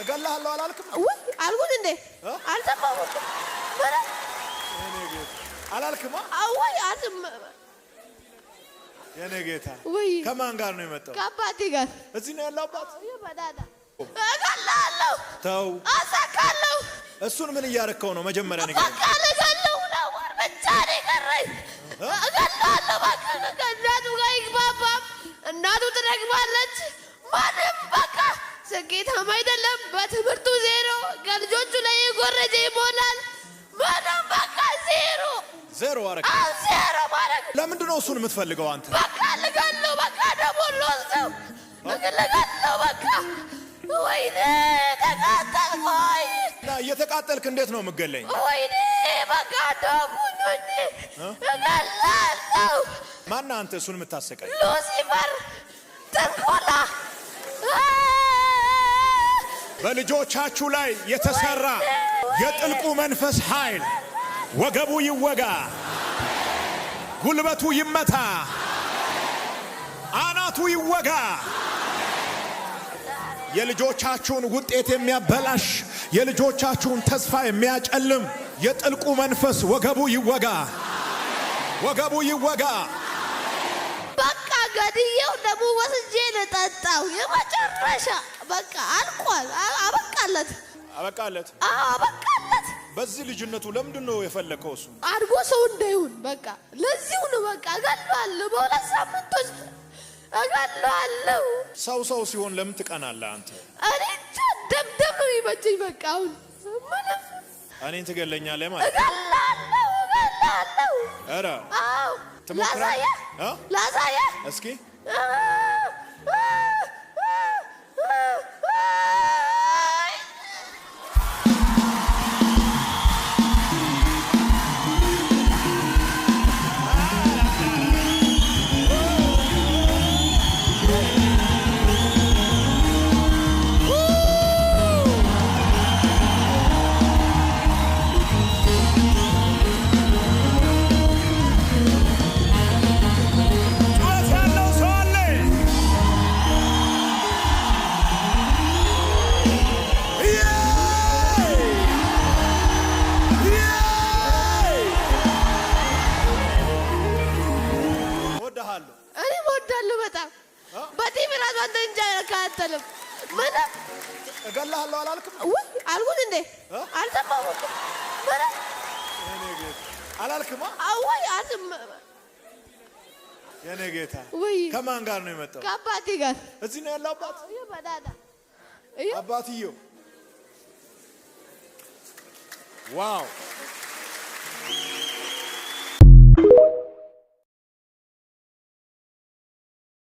እገላለሁ አላልክም? ወይ አልኩት እንዴ አልሰማሁም ወራ የኔ ጌታ አላልክማ? አወይ አትም የኔ ጌታ ወይ ከማን ጋር ነው የመጣው? ከአባቴ ጋር። እዚህ ነው ያለው አባት? ይበዳዳ እገላለሁ ተው አሳካለሁ። እሱን ምን እያረከው ነው? መጀመሪያ ነገር በቃ እገላለሁ ነው ወር ብቻ ነው የቀረኝ። እገላለሁ በቃ ከእናቱ ጋር ይግባባም እናቱ ትደግማለች። ማንም በቃ ስኬታማ አይደለም። በትምህርቱ ዜሮ ከልጆቹ ላይ የጎረጀ ይሞላል። ምንም በቃ ዜሮ አረክ ዜሮ ማረግ። ለምንድን ነው እሱን የምትፈልገው አንተ? በቃ ልገለው በቃ ደግሞ ልወስደው ልገለው በቃ ወይኔ ተቃጠልኩኝ። እና እየተቃጠልክ እንዴት ነው የምገለኝ? ወይኔ በቃ ደሙኝ እገላለሁ። ማነህ አንተ እሱን የምታሰቃይ? ሉሲፈር ጥንቆላ በልጆቻችሁ ላይ የተሰራ የጥልቁ መንፈስ ኃይል ወገቡ ይወጋ፣ ጉልበቱ ይመታ፣ አናቱ ይወጋ። የልጆቻችሁን ውጤት የሚያበላሽ የልጆቻችሁን ተስፋ የሚያጨልም የጥልቁ መንፈስ ወገቡ ይወጋ፣ ወገቡ ይወጋ። በቃ ገድየው ደግሞ ወስጄ ልጠጣው የመጨረሻ በቃ አልቋል። አበቃለት አበቃለት። አበቃለት። በዚህ ልጅነቱ ለምንድን ነው የፈለከው? እሱ አድጎ ሰው እንዳይሆን በቃ ለዚሁ ነው። በቃ እገለዋለሁ በሁለት ሳምንት ውስጥ እገለዋለሁ። ሰው ሲሆን ለምን ትቀናለህ አንተ? እኔ ደምደም ነው የሚመቸኝ። በቃ አሁን ምንም እኔን ትገለኛለህ ማለት እገለዋለሁ። ኧረ አዎ ትሞክራለህ? ላሳየህ እስኪ እኔ እወዳለሁ በጣም በቲቪ ራሱ አንተ እንጃ አይከታተልም። ምንም እገላለሁ አላልክም? ወይ አልኩት እንዴ አልሰማሁም ምንም የኔ ጌታ አላልክማ? አወይ አትም የኔ ጌታ ወይ ከማን ጋር ነው የመጣው? ከአባቴ ጋር። እዚህ ነው ያለው አባት? ይበዳዳ አባትየው ዋው